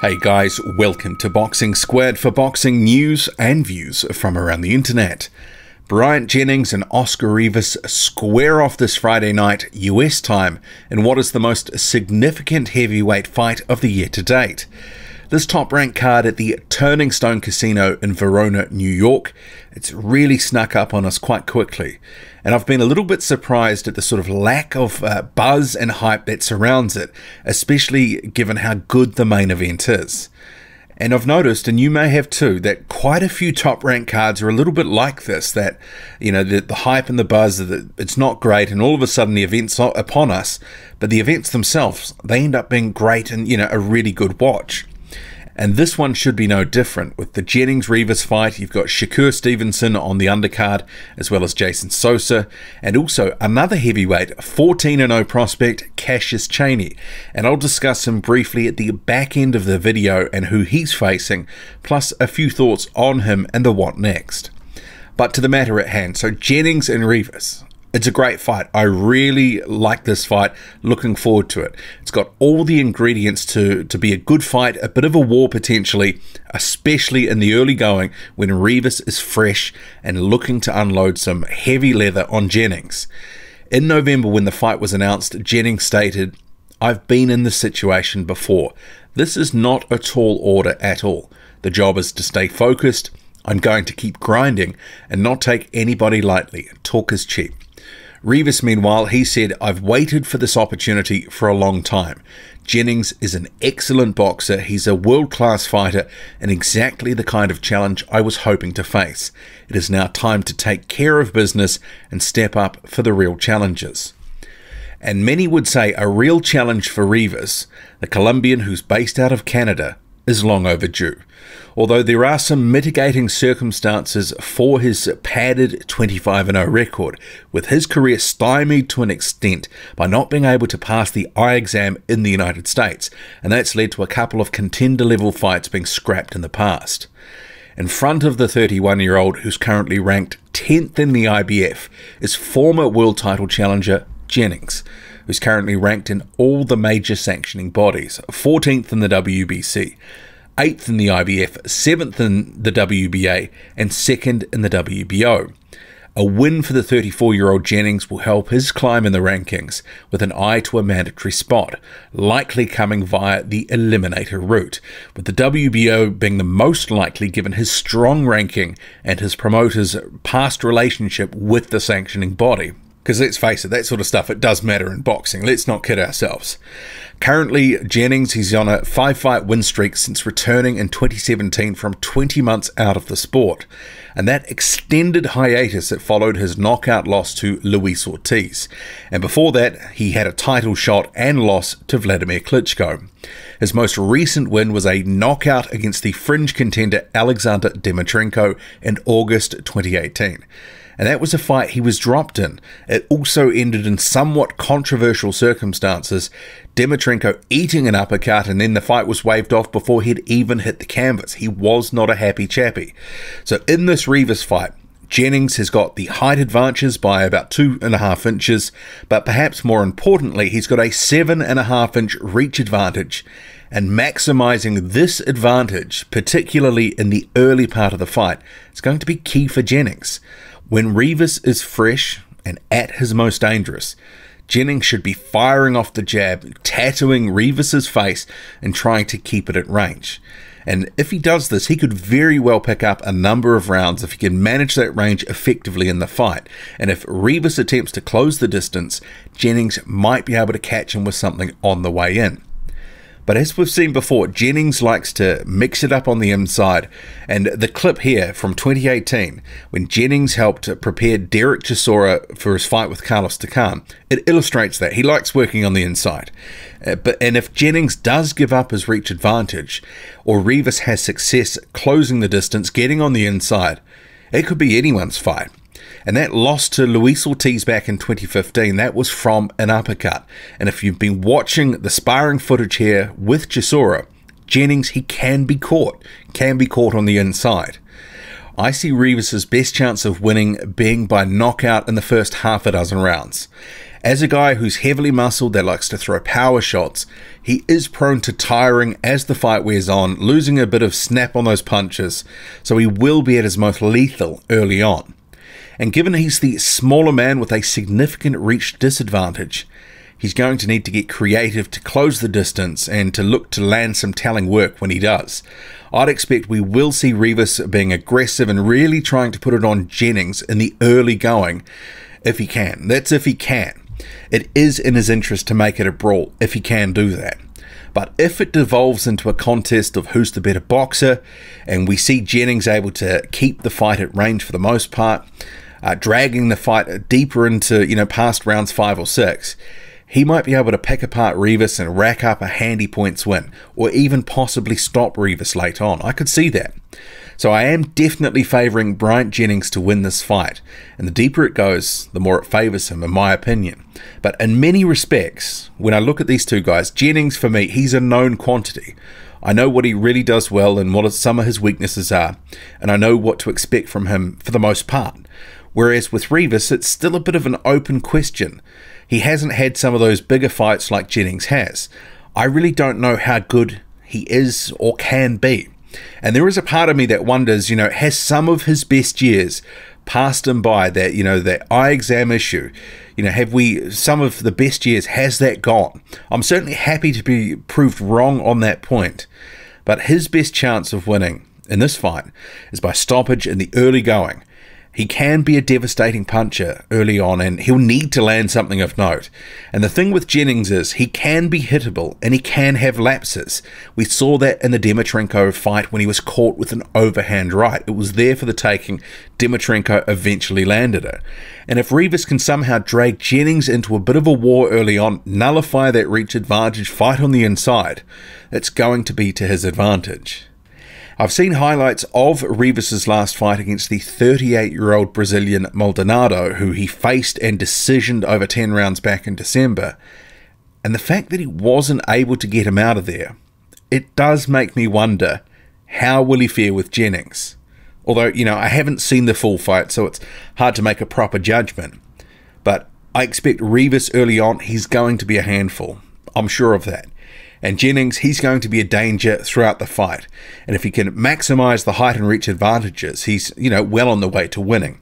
Hey guys, welcome to Boxing Squared for boxing news and views from around the internet. Bryant Jennings and Oscar Rivas square off this Friday night US time in what is the most significant heavyweight fight of the year to date. This top-ranked card at the Turning Stone Casino in Verona, New York, it's really snuck up on us quite quickly. And I've been a little bit surprised at the sort of lack of buzz and hype that surrounds it, especially given how good the main event is. And I've noticed, and you may have too, that quite a few top-ranked cards are a little bit like this, that, you know, the hype and the buzz, it's not great, and all of a sudden the event's upon us, but the events themselves, they end up being great and, you know, a really good watch. And this one should be no different. With the Jennings-Rivas fight, you've got Shakur Stevenson on the undercard, as well as Jason Sosa, and also another heavyweight, 14-0 prospect, Cassius Chaney. And I'll discuss him briefly at the back end of the video and who he's facing, plus a few thoughts on him and the what next. But to the matter at hand, so Jennings and Rivas. It's a great fight. I really like this fight, looking forward to it. It's got all the ingredients to be a good fight, a bit of a war potentially, especially in the early going when Rivas is fresh and looking to unload some heavy leather on Jennings. In November when the fight was announced, Jennings stated, "I've been in this situation before. This is not a tall order at all. The job is to stay focused. I'm going to keep grinding and not take anybody lightly. Talk is cheap." Rivas, meanwhile, he said, "I've waited for this opportunity for a long time. Jennings is an excellent boxer. He's a world-class fighter and exactly the kind of challenge I was hoping to face. It is now time to take care of business and step up for the real challenges." And many would say a real challenge for Rivas, the Colombian who's based out of Canada, is long overdue. Although there are some mitigating circumstances for his padded 25-0 record, with his career stymied to an extent by not being able to pass the eye exam in the United States, and that's led to a couple of contender-level fights being scrapped in the past. In front of the 31-year-old, who's currently ranked 10th in the IBF, is former world title challenger Jennings, who's currently ranked in all the major sanctioning bodies, 14th in the WBC, 8th in the IBF, 7th in the WBA, and 2nd in the WBO. A win for the 34-year-old Jennings will help his climb in the rankings, with an eye to a mandatory spot, likely coming via the eliminator route, with the WBO being the most likely given his strong ranking and his promoter's past relationship with the sanctioning body. Because let's face it, that sort of stuff, it does matter in boxing. Let's not kid ourselves. Currently, Jennings, he's on a 5-fight win streak since returning in 2017 from 20 months out of the sport. And that extended hiatus that followed his knockout loss to Luis Ortiz. And before that, he had a title shot and loss to Vladimir Klitschko. His most recent win was a knockout against the fringe contender Alexander Dimitrienko in August 2018. And that was a fight he was dropped in. It also ended in somewhat controversial circumstances, Dimitrienko eating an uppercut, and then the fight was waved off before he'd even hit the canvas. He was not a happy chappy. So in this Rivas fight, Jennings has got the height advantages by about 2.5 inches, but perhaps more importantly, he's got a 7.5-inch reach advantage. And maximizing this advantage, particularly in the early part of the fight, is going to be key for Jennings. When Rivas is fresh and at his most dangerous, Jennings should be firing off the jab, tattooing Rivas's face and trying to keep it at range. And if he does this, he could very well pick up a number of rounds if he can manage that range effectively in the fight. And if Rivas attempts to close the distance, Jennings might be able to catch him with something on the way in. But as we've seen before, Jennings likes to mix it up on the inside, and the clip here from 2018, when Jennings helped prepare Derek Chisora for his fight with Carlos Takam, it illustrates that. He likes working on the inside. And if Jennings does give up his reach advantage, or Rivas has success closing the distance, getting on the inside, it could be anyone's fight. And that loss to Luis Ortiz back in 2015, that was from an uppercut. And if you've been watching the sparring footage here with Chisora, Jennings, he can be caught on the inside. I see Rivas's best chance of winning being by knockout in the first half a dozen rounds. As a guy who's heavily muscled that likes to throw power shots, he is prone to tiring as the fight wears on, losing a bit of snap on those punches, so he will be at his most lethal early on. And given he's the smaller man with a significant reach disadvantage, he's going to need to get creative to close the distance and to look to land some telling work when he does. I'd expect we will see Rivas being aggressive and really trying to put it on Jennings in the early going if he can. That's if he can. It is in his interest to make it a brawl if he can do that. But if it devolves into a contest of who's the better boxer, and we see Jennings able to keep the fight at range for the most part, dragging the fight deeper into, past rounds 5 or 6, he might be able to pick apart Rivas and rack up a handy points win, or even possibly stop Rivas late on. I could see that. So I am definitely favouring Bryant Jennings to win this fight, and the deeper it goes, the more it favours him, in my opinion. But in many respects, when I look at these two guys, Jennings, for me, he's a known quantity. I know what he really does well and what some of his weaknesses are, and I know what to expect from him for the most part. Whereas with Rivas, it's still a bit of an open question. He hasn't had some of those bigger fights like Jennings has. I really don't know how good he is or can be. And there is a part of me that wonders, has some of his best years passed him by? That, that eye exam issue, have we, some of the best years, has that gone? I'm certainly happy to be proved wrong on that point. But his best chance of winning in this fight is by stoppage in the early going. He can be a devastating puncher early on, and he'll need to land something of note. And the thing with Jennings is he can be hittable and he can have lapses. We saw that in the Dimitrenko fight when he was caught with an overhand right. It was there for the taking. Dimitrenko eventually landed it. And if Rivas can somehow drag Jennings into a bit of a war early on, nullify that reach advantage, fight on the inside, it's going to be to his advantage. I've seen highlights of Rivas' last fight against the 38-year-old Brazilian Maldonado, who he faced and decisioned over 10 rounds back in December. And the fact that he wasn't able to get him out of there, it does make me wonder, how will he fare with Jennings? Although, I haven't seen the full fight, so it's hard to make a proper judgment. But I expect Rivas early on, he's going to be a handful. I'm sure of that. And Jennings, he's going to be a danger throughout the fight. And if he can maximise the height and reach advantages, he's, well on the way to winning.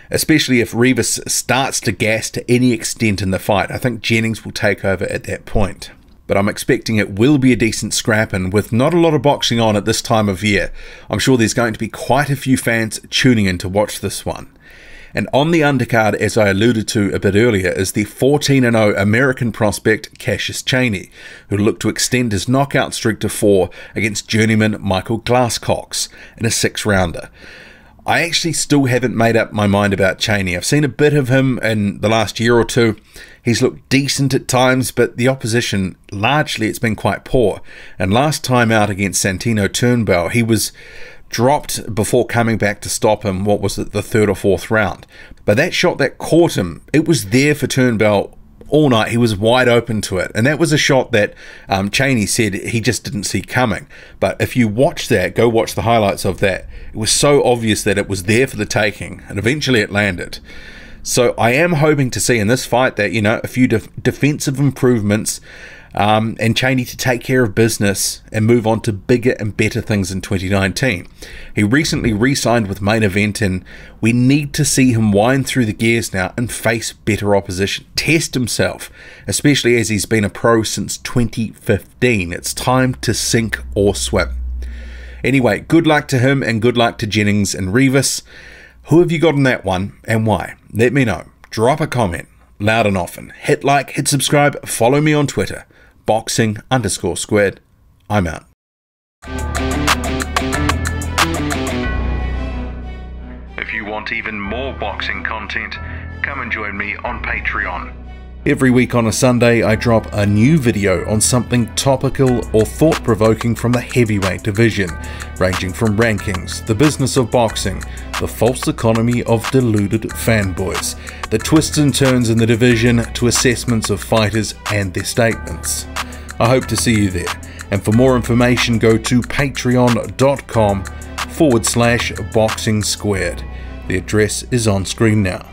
Especially if Rivas starts to gas to any extent in the fight. I think Jennings will take over at that point. But I'm expecting it will be a decent scrap, and with not a lot of boxing on at this time of year, I'm sure there's going to be quite a few fans tuning in to watch this one. And on the undercard, as I alluded to a bit earlier, is the 14-0 American prospect Cassius Chaney, who looked to extend his knockout streak to 4 against journeyman Michael Glasscox in a 6-rounder. I actually still haven't made up my mind about Chaney. I've seen a bit of him in the last year or two. He's looked decent at times, but the opposition, largely, it's been quite poor. And last time out against Santino Turnbull, he was dropped before coming back to stop him, what was it, the 3rd or 4th round. But that shot that caught him, it was there for Turnbull all night. He was wide open to it. And that was a shot that Chaney said he just didn't see coming. But if you watch that, go watch the highlights of that, it was so obvious that it was there for the taking, and eventually it landed. So I am hoping to see in this fight that, a few defensive improvements, and Chaney to take care of business and move on to bigger and better things in 2019. He recently re-signed with Main Event, and we need to see him wind through the gears now and face better opposition. Test himself, especially as he's been a pro since 2015. It's time to sink or swim. Anyway, good luck to him and good luck to Jennings and Rivas. Who have you got on that one and why? Let me know. Drop a comment, loud and often. Hit like, hit subscribe, follow me on Twitter. Boxing_squared. I'm out. If you want even more boxing content, come and join me on Patreon. Every week on a Sunday, I drop a new video on something topical or thought-provoking from the heavyweight division, ranging from rankings, the business of boxing, the false economy of deluded fanboys, the twists and turns in the division, to assessments of fighters and their statements. I hope to see you there, and for more information go to patreon.com/boxing squared. The address is on screen now.